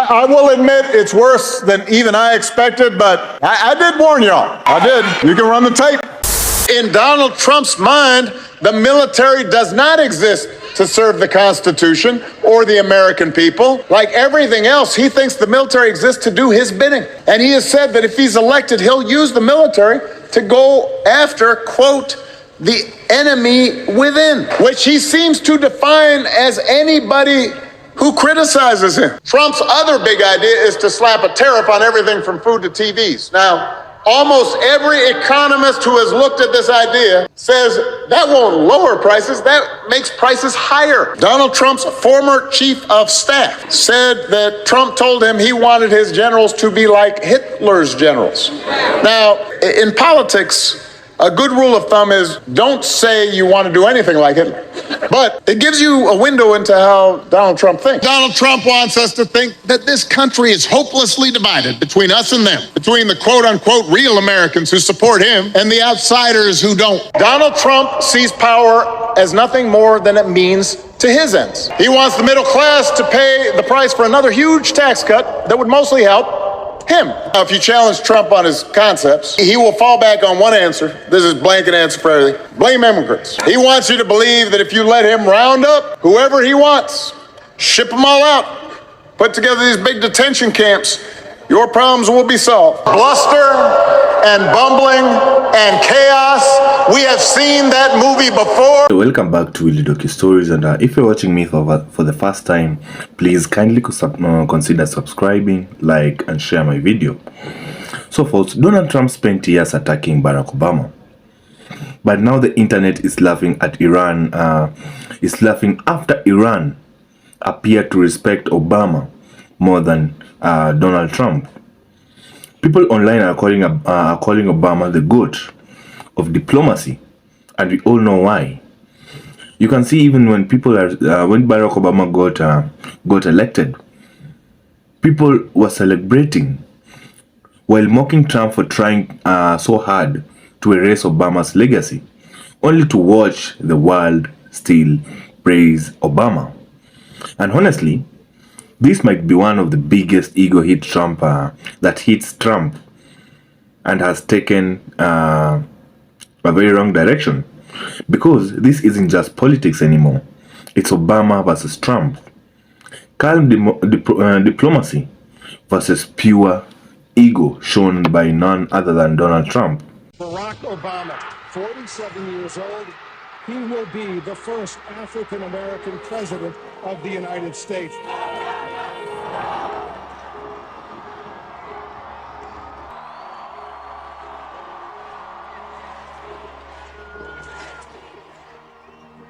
I will admit it's worse than even I expected, but I did warn y'all. I did. You can run the tape. In Donald Trump's mind, the military does not exist to serve the Constitution or the American people. Like everything else, he thinks the military exists to do his bidding. And he has said that if he's elected, he'll use the military to go after, quote, the enemy within, which he seems to define as anybody who criticizes him. Trump's other big idea is to slap a tariff on everything from food to TVs. Now, almost every economist who has looked at this idea says that won't lower prices, that makes prices higher. Donald Trump's former chief of staff said that Trump told him he wanted his generals to be like Hitler's generals. Now, in politics, a good rule of thumb is don't say you want to do anything like Hitler. But it gives you a window into how Donald Trump thinks. Donald Trump wants us to think that this country is hopelessly divided between us and them, between the quote-unquote real Americans who support him and the outsiders who don't. Donald Trump sees power as nothing more than it means to his ends. He wants the middle class to pay the price for another huge tax cut that would mostly help him. Now, if you challenge Trump on his concepts, he will fall back on one answer. This is blanket answer for everything. Blame immigrants. He wants you to believe that if you let him round up whoever he wants, ship them all out, put together these big detention camps, your problems will be solved. Bluster and bumbling and chaos. We have seen that movie before. So welcome back to Willy Doki Stories, and if you're watching me for the first time, please kindly consider subscribing, like, and share my video. So folks, Donald Trump spent years attacking Barack Obama, but now the internet is laughing at Iran. Is laughing after Iran appeared to respect Obama more than Donald Trump. People online are calling Obama the GOAT of diplomacy, and we all know why. You can see even when people are when Barack Obama got elected, people were celebrating while mocking Trump for trying so hard to erase Obama's legacy, only to watch the world still praise Obama. And honestly, this might be one of the biggest ego hit that hits Trump and has taken a very wrong direction, because this isn't just politics anymore. It's Obama versus Trump. Calm diplomacy versus pure ego shown by none other than Donald Trump. Barack Obama, 47 years old, he will be the first African-American president of the United States.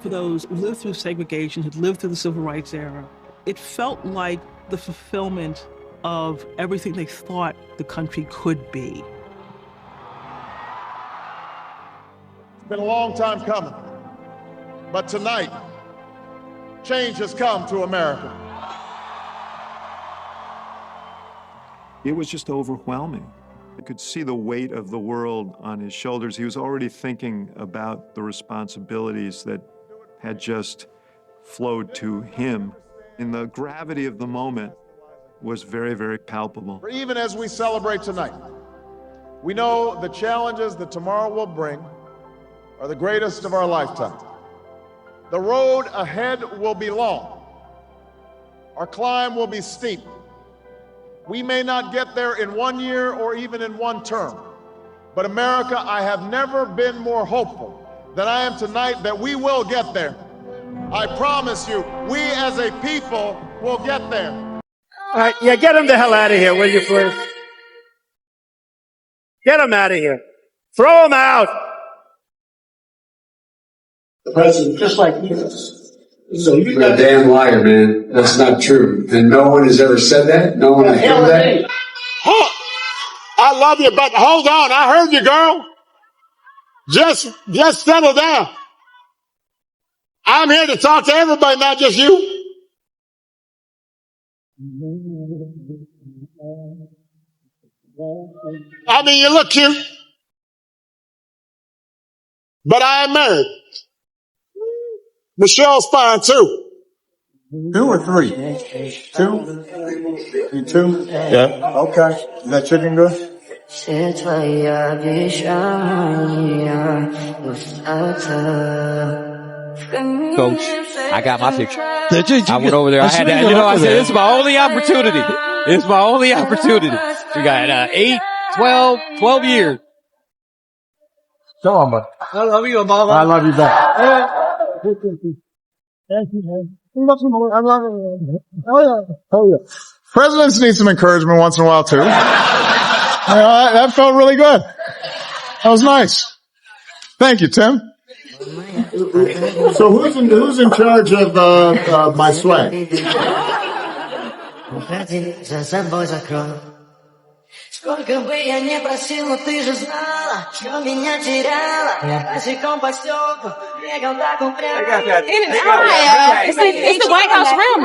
For those who lived through segregation, who lived through the civil rights era, it felt like the fulfillment of everything they thought the country could be. It's been a long time coming, but tonight, change has come to America. It was just overwhelming. I could see the weight of the world on his shoulders. He was already thinking about the responsibilities that had just flowed to him. And the gravity of the moment was very, very palpable. For even as we celebrate tonight, we know the challenges that tomorrow will bring are the greatest of our lifetime. The road ahead will be long. Our climb will be steep. We may not get there in 1 year or even in one term, but America, I have never been more hopeful than I am tonight that we will get there. I promise you, we as a people will get there. All right, yeah, get him the hell out of here, will you, please? Get him out of here. Throw him out. The president, just like you. So You're a damn liar, man. That's not true. And no one has ever said that. No one has heard that. I love you, but hold on. I heard you, girl. Just settle down. I'm here to talk to everybody, not just you. I mean, you look cute, but I am married. Michelle's fine too. 2 or 3? 2? You 2? Yeah. Okay. Is that chicken good? Coach, I got my picture. I went over there. I had that. You know, I said, this is my only opportunity. It's my only opportunity. We got 8, 12 years. Show him, bud. I love you, Obama. I love you back. I love you. Oh, yeah. Presidents need some encouragement once in a while, too. That felt really good. That was nice. Thank you, Tim. So who's in charge of my swag? Сколько бы я не просил, но ты же знала, что меня теряла. Босиком по стеклу, бегал так упрямо. It's the White House rim.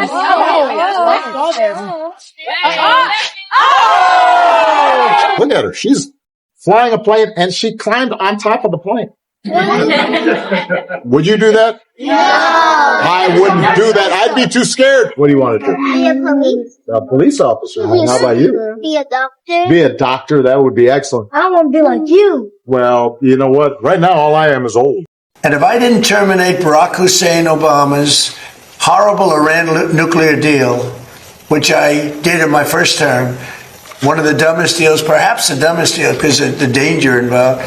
Look at her. She's flying a plane, and she climbed on top of the plane. Would you do that? No. I wouldn't do that. I'd be too scared. What do you want to do? Be a police. A police officer. How about you? Be a doctor. Be a doctor. That would be excellent. I want to be like you. Well, you know what? Right now, all I am is old. And if I didn't terminate Barack Hussein Obama's horrible Iran nuclear deal, which I did in my first term, one of the dumbest deals, perhaps the dumbest deal because of the danger involved,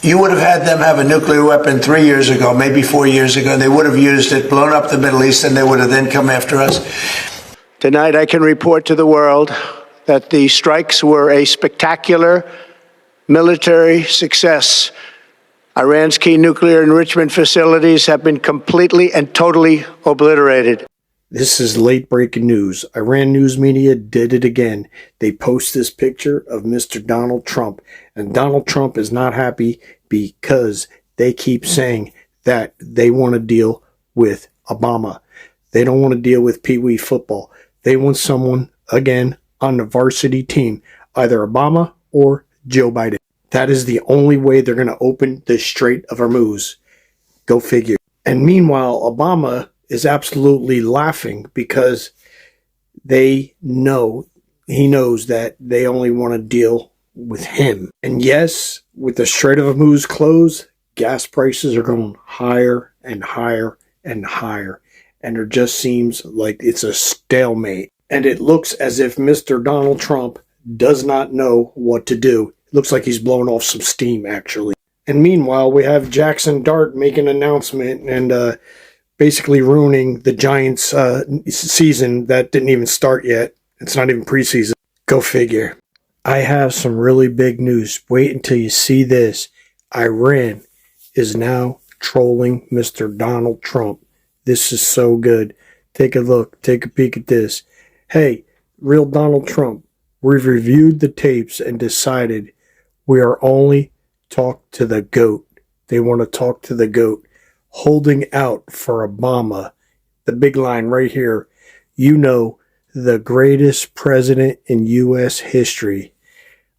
you would have had them have a nuclear weapon 3 years ago, maybe 4 years ago. They would have used it, blown up the Middle East, and they would have then come after us. Tonight, I can report to the world that the strikes were a spectacular military success. Iran's key nuclear enrichment facilities have been completely and totally obliterated. This is late breaking news. Iran news media did it again. They post this picture of Mr. Donald Trump. And Donald Trump is not happy because they keep saying that they want to deal with Obama. They don't want to deal with Pee Wee football. They want someone, again, on the varsity team, either Obama or Joe Biden. That is the only way they're going to open the Strait of Hormuz. Go figure. And meanwhile, Obama is absolutely laughing because he knows that they only want to deal with him. And yes, with the Strait of Hormuz closed, gas prices are going higher and higher and higher. And it just seems like it's a stalemate. And it looks as if Mr. Donald Trump does not know what to do. It looks like he's blowing off some steam, actually. And meanwhile, we have Jackson Dart make an announcement and basically ruining the Giants' season that didn't even start yet. It's not even preseason. Go figure. I have some really big news. Wait until you see this. Iran is now trolling Mr. Donald Trump. This is so good. Take a look. Take a peek at this. Hey, real Donald Trump, we've reviewed the tapes and decided we are only talk to the GOAT. They want to talk to the GOAT. Holding out for Obama. The big line right here. You know, the greatest president in U.S. history.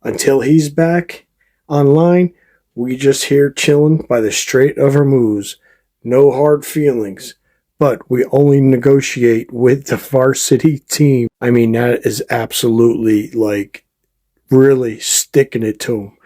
Until he's back online, we just here chilling by the Strait of Hormuz. No hard feelings. But we only negotiate with the varsity team. I mean, that is absolutely like really sticking it to them.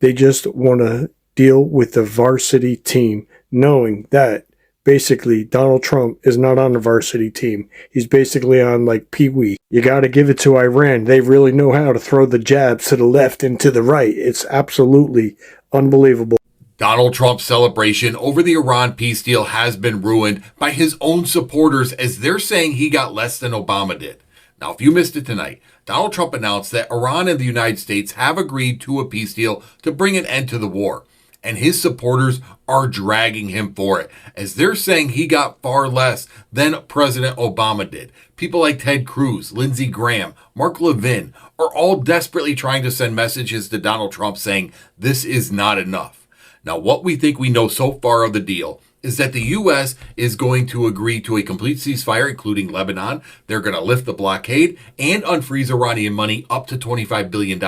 They just want to deal with the varsity team, knowing that basically Donald Trump is not on the varsity team. He's basically on like Pee Wee. You got to give it to Iran. They really know how to throw the jabs to the left and to the right. It's absolutely unbelievable. Donald Trump's celebration over the Iran peace deal has been ruined by his own supporters as they're saying he got less than Obama did. Now, if you missed it tonight, Donald Trump announced that Iran and the United States have agreed to a peace deal to bring an end to the war. And his supporters are dragging him for it, as they're saying he got far less than President Obama did. People like Ted Cruz, Lindsey Graham, Mark Levin are all desperately trying to send messages to Donald Trump saying this is not enough. Now, what we think we know so far of the deal is that the U.S. is going to agree to a complete ceasefire, including Lebanon. They're going to lift the blockade and unfreeze Iranian money up to $25 billion.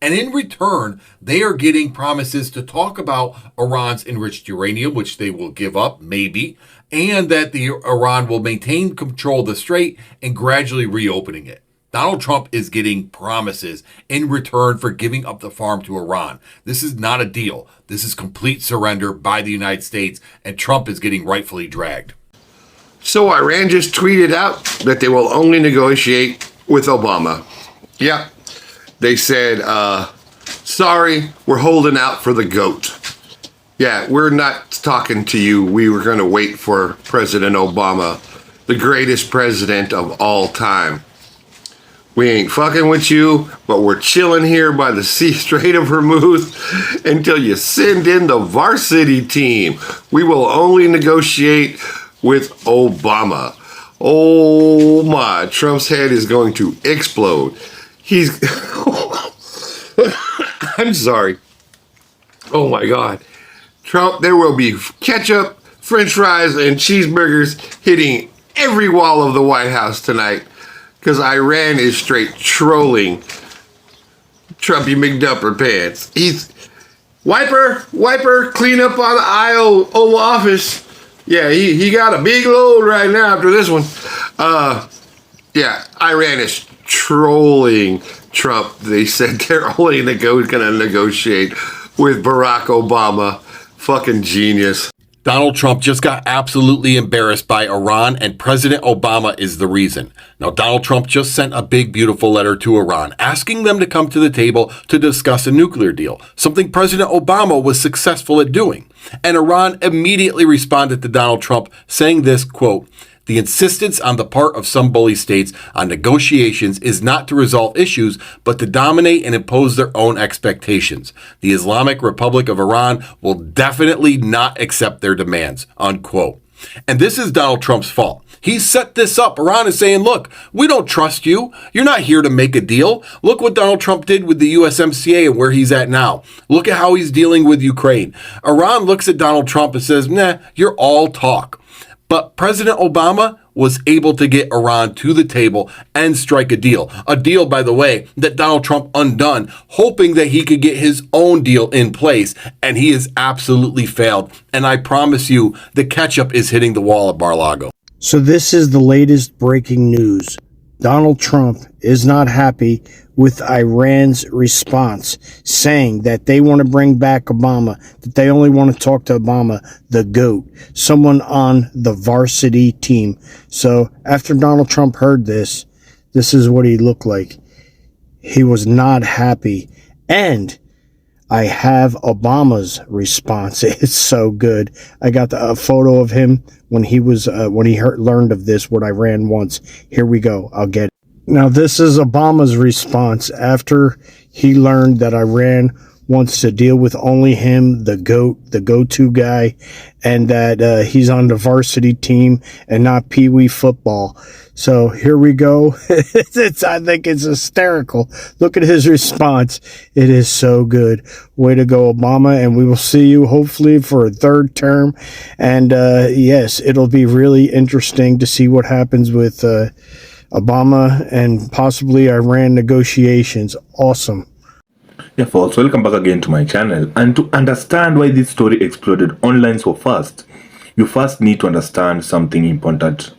And in return, they are getting promises to talk about Iran's enriched uranium, which they will give up, maybe, and that Iran will maintain control of the strait and gradually reopening it. Donald Trump is getting promises in return for giving up the farm to Iran. This is not a deal. This is complete surrender by the United States, and Trump is getting rightfully dragged. So Iran just tweeted out that they will only negotiate with Obama. Yeah, they said, sorry, we're holding out for the GOAT. Yeah, we're not talking to you. We were going to wait for President Obama, the greatest president of all time. We ain't fucking with you, but we're chilling here by the Strait of Hormuz until you send in the varsity team. We will only negotiate with Obama. Oh my, Trump's head is going to explode. He's, I'm sorry. Oh my God. Trump, there will be ketchup, french fries, and cheeseburgers hitting every wall of the White House tonight. Because Iran is straight trolling Trumpy McDupper pants. He's wiper, clean up on the aisle, Oval Office. Yeah, he got a big load right now after this one. Yeah, Iran is trolling Trump. They said they're only going to negotiate with Barack Obama. Fucking genius. Donald Trump just got absolutely embarrassed by Iran, and President Obama is the reason. Now, Donald Trump just sent a big, beautiful letter to Iran, asking them to come to the table to discuss a nuclear deal, something President Obama was successful at doing. And Iran immediately responded to Donald Trump, saying this, quote, "The insistence on the part of some bully states on negotiations is not to resolve issues, but to dominate and impose their own expectations. The Islamic Republic of Iran will definitely not accept their demands," unquote. And this is Donald Trump's fault. He set this up. Iran is saying, look, we don't trust you. You're not here to make a deal. Look what Donald Trump did with the USMCA and where he's at now. Look at how he's dealing with Ukraine. Iran looks at Donald Trump and says, nah, you're all talk. But President Obama was able to get Iran to the table and strike a deal. A deal, by the way, that Donald Trump undone, hoping that he could get his own deal in place. And he has absolutely failed. And I promise you, the ketchup is hitting the wall at Mar-a-Lago. So this is the latest breaking news. Donald Trump is not happy with Iran's response, saying that they want to bring back Obama, that they only want to talk to Obama, the GOAT, someone on the varsity team. So after Donald Trump heard this, this is what he looked like. He was not happy. And I have Obama's response. It's so good. I got a photo of him when he was learned of this, what Iran wants. Here we go. I'll get it. Now, this is Obama's response after he learned that Iran wants to deal with only him, the GOAT, the go-to guy, and that he's on the varsity team and not Pee-wee football. So here we go. I think it's hysterical. Look at his response. It is so good. Way to go, Obama. And we will see you hopefully for a third term. And yes, it'll be really interesting to see what happens with Obama and possibly Iran negotiations. Awesome. Yeah, folks, welcome back again to my channel. And to understand why this story exploded online so fast, you first need to understand something important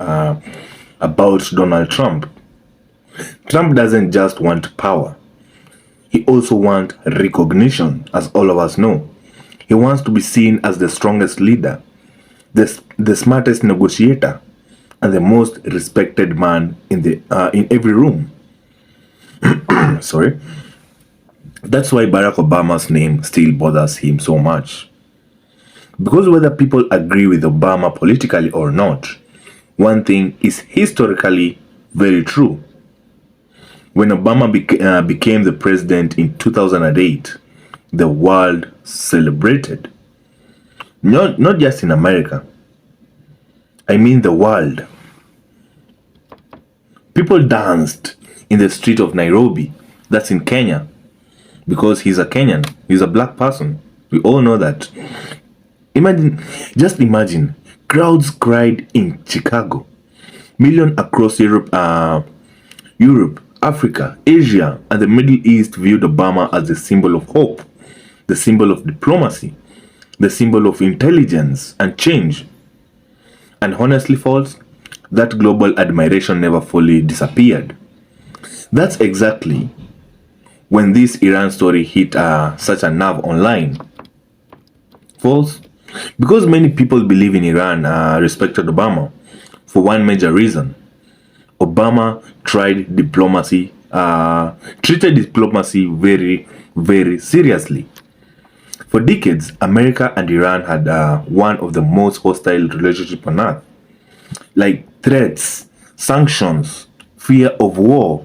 about Donald Trump. Trump doesn't just want power. He also wants recognition, as all of us know. He wants to be seen as the strongest leader, the smartest negotiator, and the most respected man in every room. Sorry. That's why Barack Obama's name still bothers him so much. Because whether people agree with Obama politically or not, one thing is historically very true. When Obama became the president in 2008, the world celebrated. Not just in America. I mean the world. People danced in the street of Nairobi, that's in Kenya, because he's a Kenyan, he's a black person. We all know that. Just imagine, crowds cried in Chicago, millions across Europe, Africa, Asia, and the Middle East viewed Obama as the symbol of hope, the symbol of diplomacy, the symbol of intelligence and change. And honestly, folks, that global admiration never fully disappeared. That's exactly when this Iran story hit such a nerve online. False, because many people believe in Iran respected Obama for one major reason. Obama treated diplomacy very, very seriously. For decades, America and Iran had one of the most hostile relationships on earth. Like threats, sanctions, fear of war.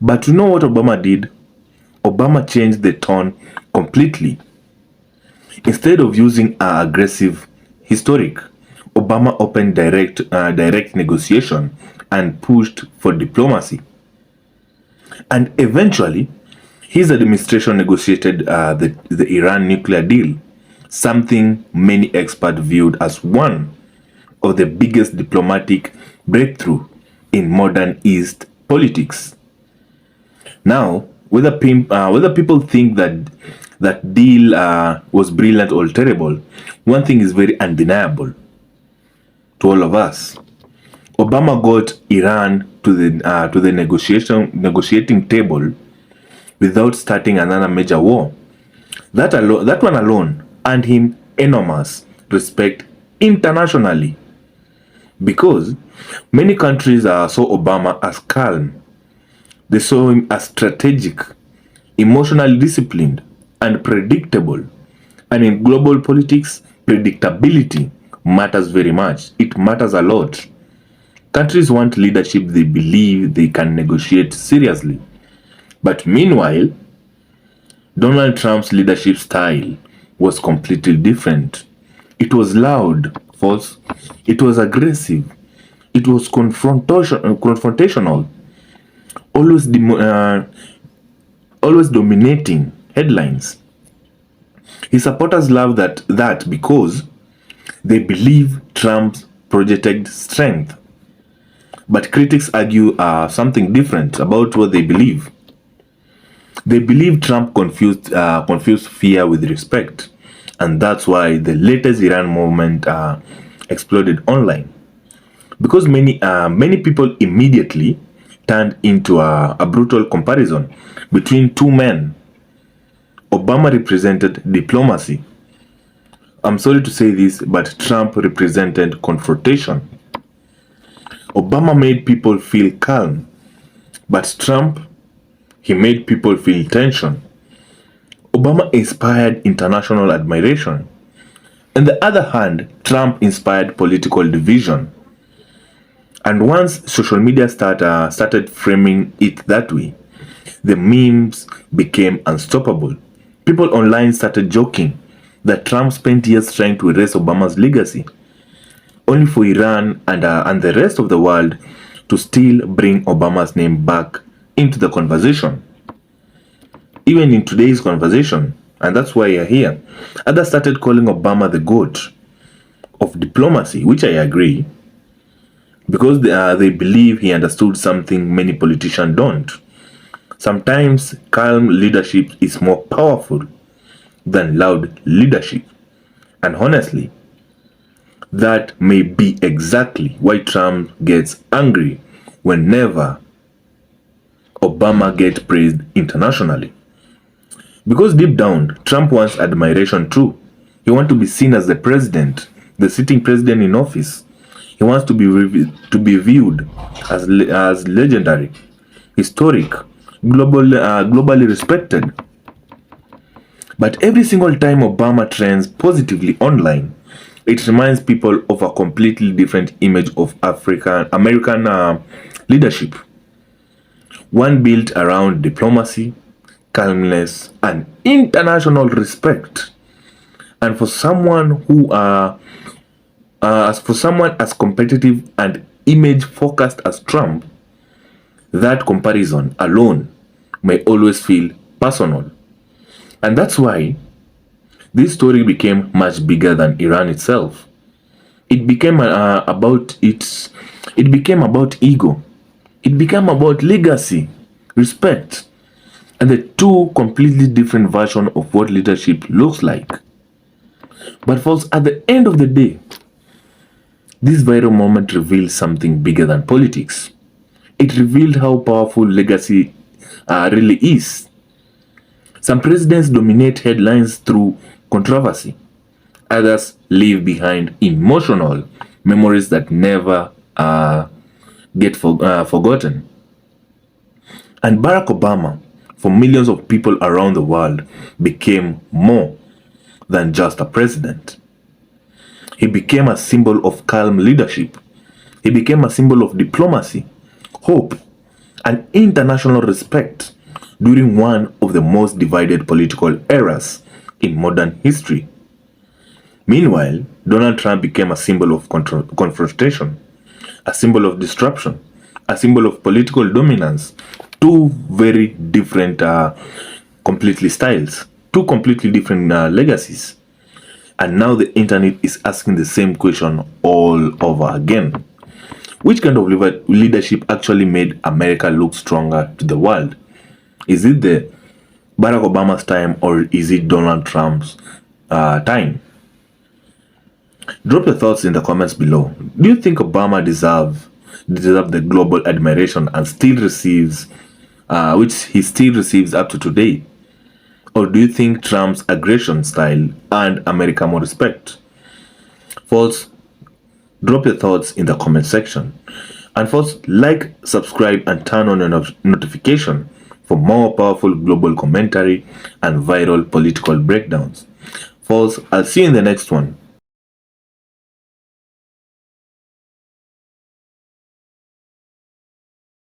But you know what Obama did? Obama changed the tone completely. Instead of using aggressive rhetoric, Obama opened direct negotiation and pushed for diplomacy. And eventually, his administration negotiated the Iran nuclear deal, something many experts viewed as one of the biggest diplomatic breakthrough in modern East politics. Now, whether people think that deal was brilliant or terrible, one thing is very undeniable to all of us. Obama got Iran to the negotiating table without starting another major war. That one alone earned him enormous respect internationally, because many countries saw Obama as calm. They saw him as strategic, emotionally disciplined, and predictable. And in global politics, predictability matters very much. It matters a lot. Countries want leadership they believe they can negotiate seriously. But meanwhile, Donald Trump's leadership style was completely different. It was loud, false. It was aggressive. It was confrontational. Always dominating headlines. His supporters love that because they believe Trump projected strength. But critics argue something different about what they believe. They believe Trump confused fear with respect, and that's why the latest Iran movement exploded online. Because many people immediately turned into a brutal comparison between two men. Obama represented diplomacy. I'm sorry to say this, but Trump represented confrontation. Obama made people feel calm, but Trump, he made people feel tension. Obama inspired international admiration. On the other hand, Trump inspired political division. And once social media started framing it that way, the memes became unstoppable. People online started joking that Trump spent years trying to erase Obama's legacy, only for Iran and the rest of the world to still bring Obama's name back into the conversation. Even in today's conversation, and that's why you're here, others started calling Obama the GOAT of diplomacy, which I agree, because they believe he understood something many politicians don't. Sometimes calm leadership is more powerful than loud leadership. And honestly, that may be exactly why Trump gets angry whenever Obama gets praised internationally. Because deep down, Trump wants admiration too. He wants to be seen as the president, the sitting president in office. He wants to be viewed as legendary, historic, globally respected. But every single time Obama trends positively online, it reminds people of a completely different image of American leadership. One built around diplomacy, calmness, and international respect. And for someone as competitive and image focused as Trump, that comparison alone may always feel personal. And that's why this story became much bigger than Iran itself. It became about ego. It became about legacy, respect, and the two completely different versions of what leadership looks like. But folks, at the end of the day, This viral moment revealed something bigger than politics. It revealed how powerful legacy really is. Some presidents dominate headlines through controversy. Others leave behind emotional memories that never get forgotten. And Barack Obama, for millions of people around the world, became more than just a president. He became a symbol of calm leadership. He became a symbol of diplomacy, hope, and international respect during one of the most divided political eras in modern history. Meanwhile, Donald Trump became a symbol of confrontation, a symbol of disruption, a symbol of political dominance. Two very different completely styles, two completely different legacies. And now the internet is asking the same question all over again. Which kind of leadership actually made America look stronger to the world? Is it the Barack Obama's time, or is it Donald Trump's time? Drop your thoughts in the comments below. Do you think Obama deserves the global admiration and still receives, which he still receives up to today? Or do you think Trump's aggression style earned America more respect? Folks, drop your thoughts in the comment section. And folks, like, subscribe, and turn on your notification for more powerful global commentary and viral political breakdowns. Folks, I'll see you in the next one.